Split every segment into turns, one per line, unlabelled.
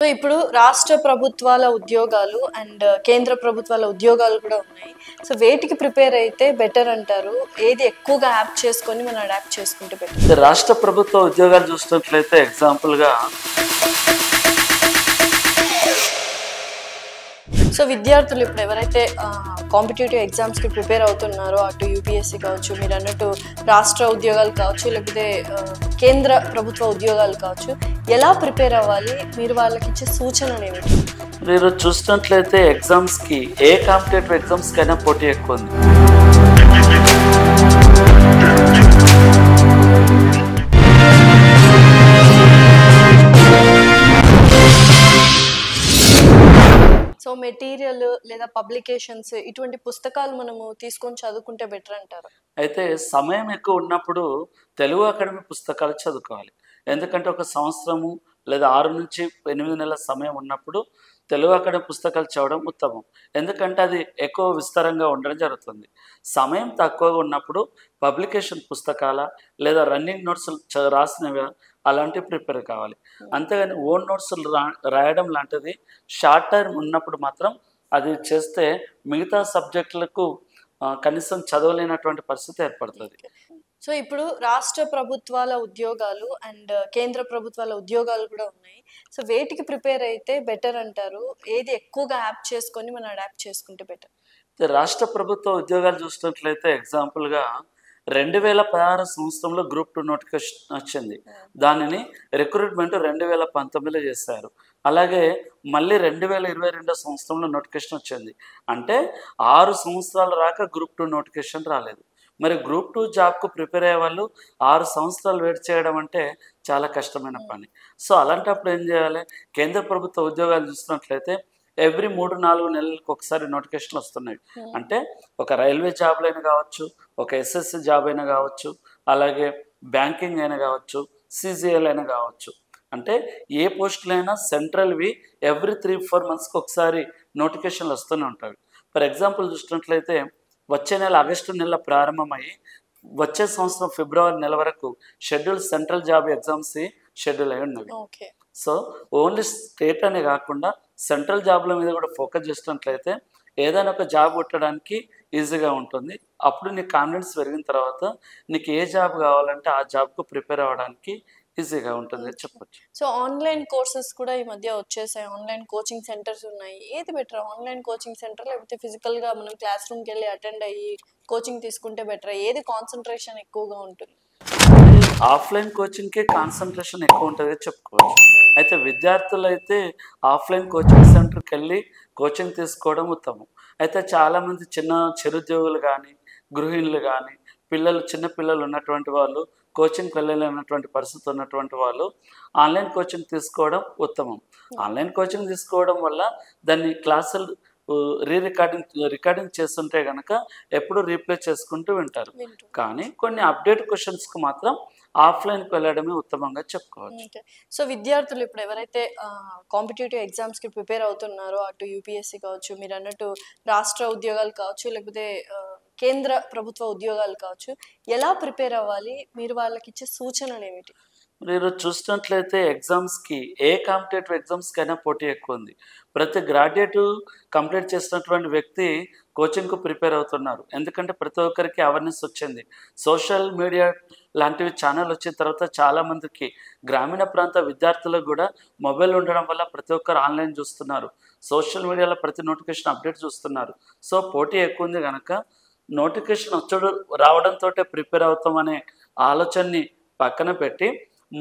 So ఇప్పుడు రాష్ట్ర ప్రభుత్వాల ఉద్యోగాలు అండ్ కేంద్ర ప్రభుత్వాల ఉద్యోగాలు కూడా ఉన్నాయి. సో వేటికి ప్రిపేర్ అయితే బెటర్ అంటారు? ఏది ఎక్కువగా యాప్ చేసుకొని మనం అడాప్ట్ చేసుకుంటే బెటర్?
రాష్ట్ర ప్రభుత్వ ఉద్యోగాలు చూసినట్లయితే ఎగ్జాంపుల్గా
సో విద్యార్థులు ఇప్పుడు ఎవరైతే కాంపిటేటివ్ ఎగ్జామ్స్కి ప్రిపేర్ అవుతున్నారో, అటు యూపీఎస్సీ కావచ్చు, మీరు అన్నట్టు రాష్ట్ర ఉద్యోగాలు కావచ్చు, లేకపోతే కేంద్ర ప్రభుత్వ ఉద్యోగాలు కావచ్చు, ఎలా ప్రిపేర్ అవ్వాలి? మీరు వాళ్ళకి ఇచ్చే సూచనలు ఏమిటి?
మీరు చూసినట్లయితే ఎగ్జామ్స్కి ఏ కాంపిటేటివ్ ఎగ్జామ్స్కైనా పోటీ ఎక్కువ ఉంది.
సో మెటీరియల్ లేదా పబ్లికేషన్స్ ఇటువంటి పుస్తకాలు మనము తీసుకొని చదువుకుంటే బెటర్ అంటారు.
అయితే సమయం ఎక్కువ ఉన్నప్పుడు తెలుగు అకాడమీ పుస్తకాలు చదువుకోవాలి. ఎందుకంటే ఒక సంవత్సరము లేదా 6 నుంచి 8 నెలల సమయం ఉన్నప్పుడు తెలుగు అకాడమీ పుస్తకాలు చదవడం ఉత్తమం. ఎందుకంటే అది ఎక్కువ విస్తారంగా ఉండడం జరుగుతుంది. సమయం తక్కువగా ఉన్నప్పుడు పబ్లికేషన్ పుస్తకాల లేదా రన్నింగ్ నోట్స్ రాసినవి అలాంటివి ప్రిపేర్ కావాలి. అంతేగాని ఓన్ నోట్స్ రాయడం లాంటిది షార్ట్ టర్మ్ ఉన్నప్పుడు మాత్రం అది చేస్తే మిగతా సబ్జెక్టులకు కనీసం చదవలేనటువంటి పరిస్థితి ఏర్పడుతుంది.
సో ఇప్పుడు రాష్ట్ర ప్రభుత్వాల ఉద్యోగాలు అండ్ కేంద్ర ప్రభుత్వాల ఉద్యోగాలు కూడా ఉన్నాయి. సో వేటికి ప్రిపేర్ అయితే బెటర్ అంటారు? ఏది ఎక్కువగా యాప్ చేసుకొని మనం అడాప్ట్ చేసుకుంటే బెటర్?
రాష్ట్ర ప్రభుత్వ ఉద్యోగాలు చూసినట్లయితే ఎగ్జాంపుల్గా 2016 సంవత్సరంలో గ్రూప్ 2 నోటిఫికేషన్ వచ్చింది. దానిని రిక్రూట్మెంట్ 2019లో చేశారు. అలాగే మళ్ళీ 2022 సంవత్సరంలో నోటిఫికేషన్ వచ్చింది. అంటే 6 సంవత్సరాలు రాక గ్రూప్ 2 నోటిఫికేషన్ రాలేదు. మరి గ్రూప్ 2 జాబ్కు ప్రిపేర్ అయ్యే వాళ్ళు 6 సంవత్సరాలు వెయిట్ చేయడం అంటే చాలా కష్టమైన పని. సో అలాంటప్పుడు ఏం చేయాలి? కేంద్ర ప్రభుత్వ ఉద్యోగాలు చూసినట్లయితే ఎవ్రీ 3-4 నెలలకు ఒకసారి నోటిఫికేషన్లు వస్తున్నాయి. అంటే ఒక రైల్వే జాబ్లు అయినా కావచ్చు, ఒక ఎస్ఎస్సి జాబ్ అయినా కావచ్చు, అలాగే బ్యాంకింగ్ అయినా కావచ్చు, సిజిఎల్ అయినా కావచ్చు. అంటే ఏ పోస్టులైనా సెంట్రల్వి ఎవ్రీ 3-4 మంత్స్కి ఒకసారి నోటిఫికేషన్లు వస్తూనే ఉంటాయి. ఫర్ ఎగ్జాంపుల్ చూసినట్లయితే వచ్చే నెల ఆగస్టు నెల ప్రారంభమై వచ్చే సంవత్సరం ఫిబ్రవరి నెల వరకు schedule central job exams schedule అయి ఉన్నవి. సో ఓన్లీ స్టేట్ అనే కాకుండా సెంట్రల్ జాబ్ల మీద కూడా ఫోకస్ చేసినట్లయితే ఏదైనా ఒక జాబ్ కొట్టడానికి ఈజీగా ఉంటుంది. అప్పుడు నీకు కాన్ఫిడెన్స్ పెరిగిన తర్వాత నీకు ఏ జాబ్ కావాలంటే ఆ జాబ్కు ప్రిపేర్ అవ్వడానికి ఈజీగా ఉంటుంది అని చెప్పొచ్చు.
సో ఆన్లైన్ కోర్సెస్ కూడా ఈ మధ్య వచ్చేసాయి. ఆన్లైన్ కోచింగ్ సెంటర్స్ ఉన్నాయి. ఏది బెటర్? ఆన్లైన్ కోచింగ్ సెంటర్ లేకపోతే ఫిజికల్గా మనం క్లాస్ రూమ్కి వెళ్ళి అటెండ్ అయ్యి కోచింగ్ తీసుకుంటే బెటర్? ఏది కాన్సన్ట్రేషన్ ఎక్కువగా ఉంటుంది?
ఆఫ్లైన్ కోచింగ్కే కాన్సన్ట్రేషన్ ఎక్కువ ఉంటుంది చెప్పుకోవచ్చు. అయితే విద్యార్థులు అయితే ఆఫ్లైన్ కోచింగ్ సెంటర్కి వెళ్ళి కోచింగ్ తీసుకోవడం ఉత్తమం. అయితే చాలామంది చిరుద్యోగులు కానీ, గృహిణులు కానీ, చిన్న పిల్లలు ఉన్నటువంటి వాళ్ళు, కోచింగ్కి వెళ్ళలేనటువంటి పరిస్థితి ఉన్నటువంటి వాళ్ళు ఆన్లైన్ కోచింగ్ తీసుకోవడం ఉత్తమం. ఆన్లైన్ కోచింగ్ తీసుకోవడం వల్ల దాన్ని క్లాసులు రికార్డింగ్ చేస్తుంటే కనుక ఎప్పుడు రీప్లే చేసుకుంటూ వింటారు. కానీ కొన్ని అప్డేట్ క్వశ్చన్స్కి మాత్రం ఆఫ్లైన్కి వెళ్ళడమే ఉత్తమంగా చెప్పుకోవచ్చు.
సో విద్యార్థులు ఇప్పుడు ఎవరైతే కాంపిటేటివ్ ఎగ్జామ్స్కి ప్రిపేర్ అవుతున్నారో, అటు యూపీఎస్సీ కావచ్చు, మీరు అన్నట్టు రాష్ట్ర ఉద్యోగాలు కావచ్చు, లేకపోతే కేంద్ర ప్రభుత్వ ఉద్యోగాలు కావచ్చు, ఎలా ప్రిపేర్ అవ్వాలి? మీరు వాళ్ళకి ఇచ్చే సూచనలు ఏమిటి?
మీరు చూసినట్లయితే ఎగ్జామ్స్కి ఏ కాంపిటేటివ్ ఎగ్జామ్స్కైనా పోటీ ఎక్కువ ఉంది. ప్రతి గ్రాడ్యుయేట్ కంప్లీట్ చేసినటువంటి వ్యక్తి కోచింగ్కు ప్రిపేర్ అవుతున్నారు. ఎందుకంటే ప్రతి ఒక్కరికి అవేర్నెస్ వచ్చింది. సోషల్ మీడియా లాంటివి ఛానల్ వచ్చిన తర్వాత చాలామందికి గ్రామీణ ప్రాంత విద్యార్థులకు కూడా మొబైల్ ఉండడం వల్ల ప్రతి ఒక్కరు ఆన్లైన్ చూస్తున్నారు. సోషల్ మీడియాలో ప్రతి నోటిఫికేషన్ అప్డేట్ చూస్తున్నారు. సో పోటీ ఎక్కువ ఉంది కనుక నోటిఫికేషన్ రావడంతో ప్రిపేర్ అవుతామనే ఆలోచనని పక్కన పెట్టి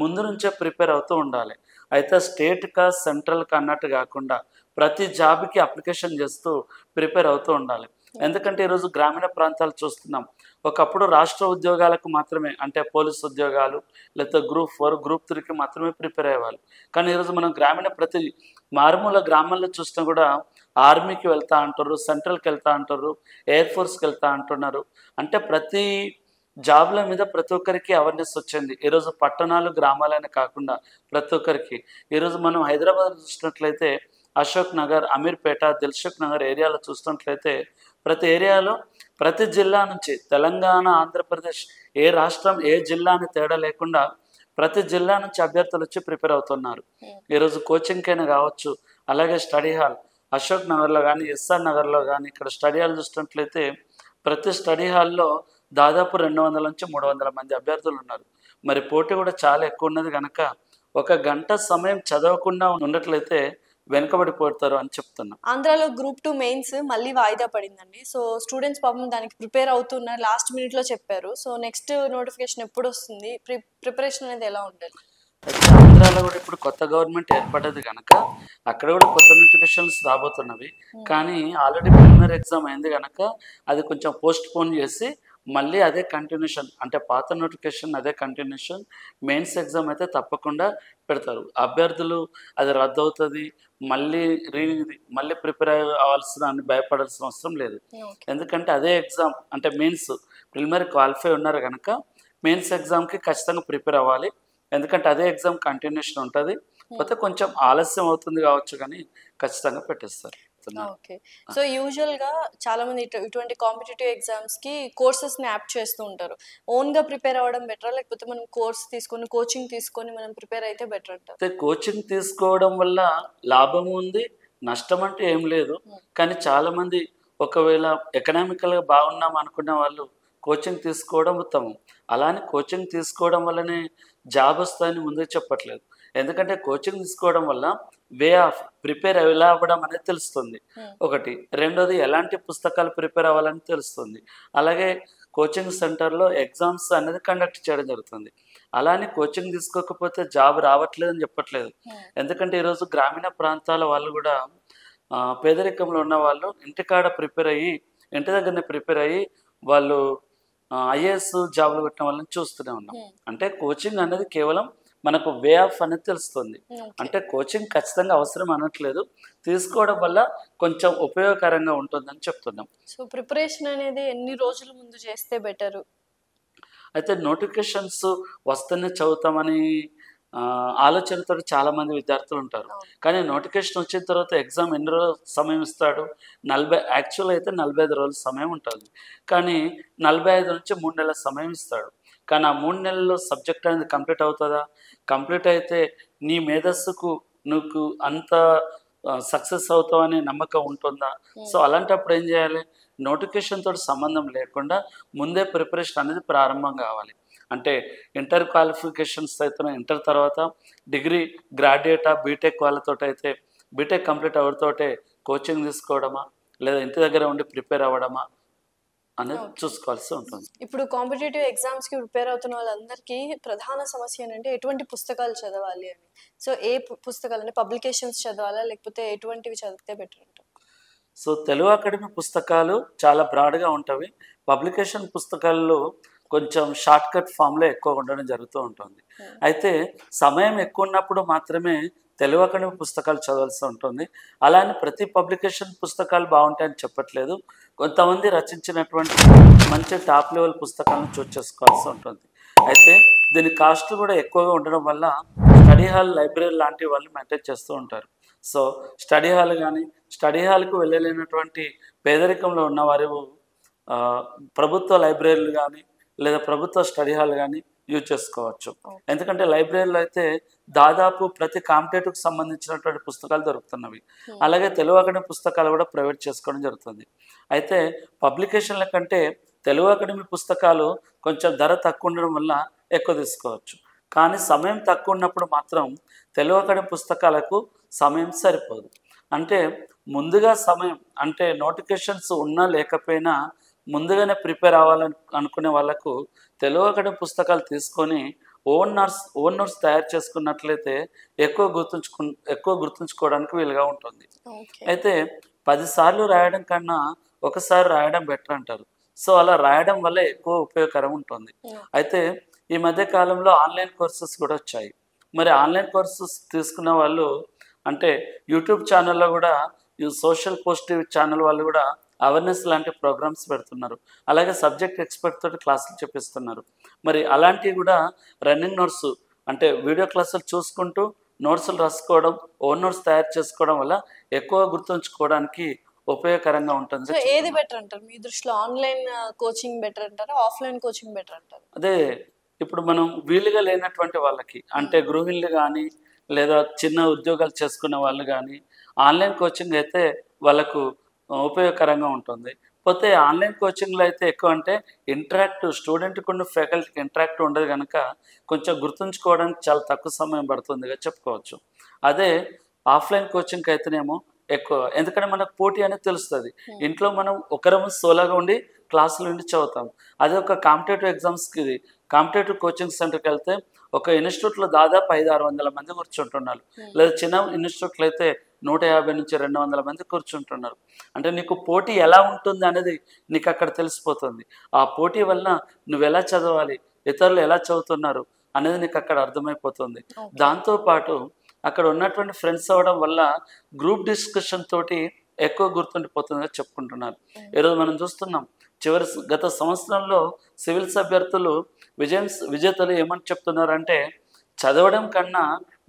ముందు నుంచే ప్రిపేర్ అవుతూ ఉండాలి. అయితే స్టేట్కా సెంట్రల్కా అన్నట్టు కాకుండా ప్రతి జాబ్కి అప్లికేషన్ చేస్తూ ప్రిపేర్ అవుతూ ఉండాలి. ఎందుకంటే ఈరోజు గ్రామీణ ప్రాంతాలు చూస్తున్నాం. ఒకప్పుడు రాష్ట్ర ఉద్యోగాలకు మాత్రమే, అంటే పోలీస్ ఉద్యోగాలు లేకపోతే గ్రూప్ 4, గ్రూప్ 3కి మాత్రమే ప్రిపేర్ అయ్యేవాళ్ళు. కానీ ఈరోజు మనం ప్రతి మారుమూల గ్రామాల్లో చూసినా కూడా ఆర్మీకి వెళ్తా అంటారు, సెంట్రల్కి వెళ్తా అంటారు, ఎయిర్ ఫోర్స్కి వెళ్తా అంటున్నారు. అంటే ప్రతి జాబ్ల మీద ప్రతి ఒక్కరికి అవేర్నెస్ వచ్చింది. ఈరోజు పట్టణాలు గ్రామాలనే కాకుండా ప్రతి ఒక్కరికి. ఈరోజు మనం హైదరాబాద్ చూసినట్లయితే అశోక్ నగర్, అమీర్పేట, దిల్సుఖ్ నగర్ ఏరియాలో చూసినట్లయితే ప్రతి ఏరియాలో ప్రతి జిల్లా నుంచి తెలంగాణ, ఆంధ్రప్రదేశ్ ఏ రాష్ట్రం ఏ జిల్లా అని తేడా లేకుండా ప్రతి జిల్లా నుంచి అభ్యర్థులు వచ్చి ప్రిపేర్ అవుతున్నారు. ఈరోజు కోచింగ్ కైనా కావచ్చు, అలాగే స్టడీ హాల్ అశోక్ నగర్లో కానీ, ఎస్ఆర్ నగర్లో కానీ ఇక్కడ స్టడీ హాల్ చూసినట్లయితే ప్రతి స్టడీ హాల్లో దాదాపు 200 నుంచి 300 మంది అభ్యర్థులు ఉన్నారు. మరి పోటీ కూడా చాలా ఎక్కువ ఉన్నది కనుక 1 గంట సమయం చదవకుండా ఉన్నట్లయితే వెనుకబడిపోతారు అని చెప్తున్నా.
ఆంధ్రాలో Group 2 మెయిన్స్ మళ్ళీ వాయిదా పడిందండి. సో స్టూడెంట్స్ పాపం దానికి ప్రిపేర్ అవుతున్నారు, లాస్ట్ మినిట్లో చెప్పారు. సో నెక్స్ట్ నోటిఫికేషన్ ఎప్పుడు వస్తుంది? ప్రిపరేషన్ అనేది ఎలా ఉండాలి?
అయితే ఆంధ్రాలో కూడా ఇప్పుడు కొత్త గవర్నమెంట్ ఏర్పడ్డది కనుక అక్కడ కూడా కొత్త నోటిఫికేషన్స్ రాబోతున్నవి. కానీ ఆల్రెడీ ప్రిలిమినరీ ఎగ్జామ్ అయింది కనుక అది కొంచెం పోస్ట్ పోన్ చేసి మళ్ళీ అదే కంటిన్యూషన్, అంటే పాత నోటిఫికేషన్ అదే కంటిన్యూషన్, మెయిన్స్ ఎగ్జామ్ అయితే తప్పకుండా పెడతారు. అభ్యర్థులు అది రద్దు అవుతుంది మళ్ళీ ప్రిపేర్ అవ్వాల్సిన అని భయపడాల్సిన అవసరం లేదు. ఎందుకంటే అదే ఎగ్జామ్, అంటే మెయిన్స్ ప్రిలిమినరీ క్వాలిఫై ఉన్నారు కనుక మెయిన్స్ ఎగ్జామ్కి ఖచ్చితంగా ప్రిపేర్ అవ్వాలి. ఎందుకంటే అదే ఎగ్జామ్ కంటిన్యూషన్ ఉంటుంది. పోతే కొంచెం ఆలస్యం అవుతుంది కావచ్చు కానీ ఖచ్చితంగా పెట్టేస్తారు.
ఓకే. సో యూజువల్ గా చాలా మంది ఇటువంటి కాంపిటేటివ్ ఎగ్జామ్స్ కి కోర్సెస్ ని యాప్ చేస్తూ ఉంటారు. ఓన్ గా ప్రిపేర్ అవ్వడం బెటరా, లేకపోతే మనం కోచింగ్ తీసుకొని మనం ప్రిపేర్ అయితే బెటర్ అంటారు?
కోచింగ్ తీసుకోవడం వల్ల లాభం ఉంది, నష్టం అంటే ఏం లేదు. కానీ చాలా మంది ఒకవేళ ఎకనామికల్ గా బాగున్నాం అనుకున్న వాళ్ళు కోచింగ్ తీసుకోవడం ఉత్తమం. అలానే కోచింగ్ తీసుకోవడం వల్లనే జాబ్ వస్తుందని ముందే చెప్పట్లేదు. ఎందుకంటే కోచింగ్ తీసుకోవడం వల్ల వే ఆఫ్ ప్రిపేర్ ఎలా అవ్వడం అనేది తెలుస్తుంది ఒకటి. రెండోది ఎలాంటి పుస్తకాలు ప్రిపేర్ అవ్వాలని తెలుస్తుంది. అలాగే కోచింగ్ సెంటర్లో ఎగ్జామ్స్ అనేది కండక్ట్ చేయడం జరుగుతుంది. అలానే కోచింగ్ తీసుకోకపోతే జాబ్ రావట్లేదని చెప్పట్లేదు. ఎందుకంటే ఈరోజు గ్రామీణ ప్రాంతాల వాళ్ళు కూడా పేదరికంలో ఉన్న వాళ్ళు ఇంటికాడ ప్రిపేర్ అయ్యి, ఇంటి దగ్గరనే ప్రిపేర్ అయ్యి వాళ్ళు ఐఏఎస్ జాబ్లు పెట్టిన వాళ్ళని చూస్తూనే ఉన్నాం. అంటే కోచింగ్ అనేది కేవలం మనకు వే ఆఫ్ అనేది తెలుస్తుంది. అంటే కోచింగ్ ఖచ్చితంగా అవసరం అనట్లేదు, తీసుకోవడం వల్ల కొంచెం ఉపయోగకరంగా ఉంటుందని చెప్తున్నాం.
సో ప్రిపరేషన్ అనేది ఎన్ని రోజుల ముందు చేస్తే బెటర్?
అయితే నోటిఫికేషన్స్ వస్తేనే చదువుతామని ఆలోచనతో చాలా మంది విద్యార్థులు ఉంటారు. కానీ నోటిఫికేషన్ వచ్చిన తర్వాత ఎగ్జామ్ ఎన్ని రోజులు సమయం ఇస్తాడు? యాక్చువల్ అయితే 45 రోజుల సమయం ఉంటుంది. కానీ 45 నుంచి 3 నెలల సమయం ఇస్తాడు. కానీ ఆ 3 నెలల్లో సబ్జెక్ట్ అనేది కంప్లీట్ అవుతుందా? కంప్లీట్ అయితే నీ మేధస్సుకు నువ్వు అంత సక్సెస్ అవుతావనే నమ్మకం ఉంటుందా? సో అలాంటప్పుడు ఏం చేయాలి? నోటిఫికేషన్ తోటి సంబంధం లేకుండా ముందే ప్రిపరేషన్ అనేది ప్రారంభం కావాలి. అంటే ఇంటర్ క్వాలిఫికేషన్స్ అయితే ఇంటర్ తర్వాత డిగ్రీ గ్రాడ్యుయేటా బీటెక్ వాళ్ళతో అయితే బీటెక్ కంప్లీట్ అవ్వడంతోటే కోచింగ్ తీసుకోవడమా లేదా ఇంటి దగ్గర ఉండి ప్రిపేర్ అవ్వడమా అనేది చూసుకోవాల్సి ఉంటుంది.
ఇప్పుడు కాంపిటేటివ్ ఎగ్జామ్స్ కి ప్రిపేర్ అవుతున్న వాళ్ళందరికీ ప్రధాన సమస్య ఏంటంటే ఎటువంటి పుస్తకాలు చదవాలి అని. సో ఏ పుస్తకాలు అంటే పబ్లికేషన్స్ చదవాలా, లేకపోతే ఎటువంటివి చదివితే బెటర్ అంటారు?
సో తెలుగు అకాడమీ పుస్తకాలు చాలా బ్రాడ్గా ఉంటాయి. పబ్లికేషన్ పుస్తకాల్లో కొంచెం షార్ట్ కట్ ఫామ్లో ఎక్కువ ఉండడం జరుగుతూ ఉంటుంది. అయితే సమయం ఎక్కువ ఉన్నప్పుడు మాత్రమే తెలుగు అకాడమీ పుస్తకాలు చదవాల్సి ఉంటుంది. అలానే ప్రతి పబ్లికేషన్ పుస్తకాలు బాగుంటాయని చెప్పట్లేదు. కొంతమంది రచించినటువంటి మంచి టాప్ లెవెల్ పుస్తకాలను చూస్ చేసుకోవాల్సి ఉంటుంది. అయితే దీని కాస్ట్ కూడా ఎక్కువగా ఉండడం వల్ల స్టడీ హాల్, లైబ్రరీ లాంటి వాళ్ళు మెయింటైన్ చేస్తూ ఉంటారు. సో స్టడీ హాల్కు వెళ్ళలేనటువంటి పేదరికంలో ఉన్నవారు ప్రభుత్వ లైబ్రరీలు కానీ లేదా ప్రభుత్వ స్టడీ హాల్ కానీ యూజ్ చేసుకోవచ్చు. ఎందుకంటే లైబ్రరీలో అయితే దాదాపు ప్రతి కాంపిటేటివ్కి సంబంధించినటువంటి పుస్తకాలు దొరుకుతున్నవి. అలాగే తెలుగు అకాడమీ పుస్తకాలు కూడా ప్రైవేట్ చేసుకోవడం జరుగుతుంది. అయితే పబ్లికేషన్ల కంటే తెలుగు అకాడమీ పుస్తకాలు కొంచెం ధర తక్కువ ఉండడం వల్ల ఎక్కువ తీసుకోవచ్చు. కానీ సమయం తక్కువ ఉన్నప్పుడు మాత్రం తెలుగు అకాడమీ పుస్తకాలకు సమయం సరిపోదు. అంటే ముందుగా సమయం, అంటే నోటిఫికేషన్స్ ఉన్నా లేకపోయినా ముందుగానే ప్రిపేర్ అవ్వాలని అనుకునే వాళ్ళకు తెలుగు అకాడమీ పుస్తకాలు తీసుకొని ఓన్ నోట్స్ తయారు చేసుకున్నట్లయితే ఎక్కువ గుర్తుంచుకోవడానికి వీలుగా ఉంటుంది. అయితే 10 సార్లు రాయడం కన్నా ఒకసారి రాయడం బెటర్ అంటారు. సో అలా రాయడం వల్ల ఎక్కువ ఉపయోగకరం ఉంటుంది. అయితే ఈ మధ్య కాలంలో ఆన్లైన్ కోర్సెస్ కూడా వచ్చాయి. మరి ఆన్లైన్ కోర్సెస్ తీసుకున్న వాళ్ళు అంటే యూట్యూబ్ ఛానల్లో కూడా సోషల్ పాజిటివ్ ఛానల్ వాళ్ళు కూడా అవేర్నెస్ లాంటి ప్రోగ్రామ్స్ పెడుతున్నారు. అలాగే సబ్జెక్ట్ ఎక్స్పర్ట్ తోటి క్లాసులు చెప్పిస్తున్నారు. మరి అలాంటివి కూడా రన్నింగ్ నోట్స్, అంటే వీడియో క్లాసులు చూసుకుంటూ నోట్స్లు రాసుకోవడం, ఓన్ నోట్స్ తయారు చేసుకోవడం వల్ల ఎక్కువ గుర్తుంచుకోవడానికి ఉపయోగకరంగా ఉంటుంది.
సో ఏది బెటర్ అంటారు మీ దృష్టిలో? ఆన్లైన్ కోచింగ్ బెటర్ అంటారా, ఆఫ్లైన్ కోచింగ్ బెటర్ అంటారా?
అదే ఇప్పుడు మనం వీలుగా లేనటువంటి వాళ్ళకి అంటే గృహిణులు కానీ లేదా చిన్న ఉద్యోగాలు చేసుకునే వాళ్ళు కానీ ఆన్లైన్ కోచింగ్ అయితే వాళ్ళకు ఉపయోగకరంగా ఉంటుంది. పోతే ఆన్లైన్ కోచింగ్లో అయితే ఎక్కువ అంటే స్టూడెంట్కి ఉన్న ఫ్యాకల్టీకి ఇంటరాక్ట్ ఉండదు కనుక కొంచెం గుర్తుంచుకోవడానికి చాలా తక్కువ సమయం పడుతుందిగా చెప్పుకోవచ్చు. అదే ఆఫ్లైన్ కోచింగ్కి అయితేనేమో ఎక్కువ, ఎందుకంటే మనకు పోటీ అనేది తెలుస్తుంది. ఇంట్లో మనం ఒకరము సోలోగా ఉండి క్లాసులు ఉండి చదువుతాం. అదే ఒక కాంపిటేటివ్ ఎగ్జామ్స్కి కాంపిటేటివ్ కోచింగ్ సెంటర్కి వెళ్తే ఒక ఇన్స్టిట్యూట్లో దాదాపు 500-600 మంది కూర్చుంటున్నారు. లేదా చిన్న ఇన్స్టిట్యూట్లో అయితే 150 నుంచి 200 మంది కూర్చుంటున్నారు. అంటే నీకు పోటీ ఎలా ఉంటుంది అనేది నీకు అక్కడ తెలిసిపోతుంది. ఆ పోటీ వలన నువ్వు ఎలా చదవాలి, ఇతరులు ఎలా చదువుతున్నారు అనేది నీకు అక్కడ అర్థమైపోతుంది. దాంతోపాటు అక్కడ ఉన్నటువంటి ఫ్రెండ్స్ అవ్వడం వల్ల గ్రూప్ డిస్కషన్ తోటి ఎక్కువ గుర్తుండిపోతుందిగా చెప్పుకుంటున్నారు. ఈరోజు మనం చూస్తున్నాం గత సంవత్సరంలో సివిల్స్ అభ్యర్థులు విజేతలు ఏమని చెప్తున్నారంటే చదవడం కన్నా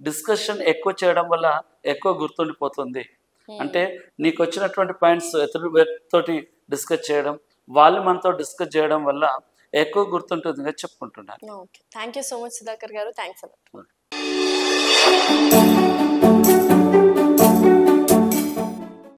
డిస్కషన్ ఎక్కువ చేయడం వల్ల ఎక్కువ గుర్తుండిపోతుంది. అంటే నీకు వచ్చినటువంటి పాయింట్స్ ఇతరుల తోటి డిస్కస్ చేయడం, వాళ్ళు మనతో డిస్కస్ చేయడం వల్ల ఎక్కువ గుర్తుంటుందిగా చెప్పుకుంటున్నారు.
Okay, thank you so much Sudhakar గారు. థ్యాంక్స్.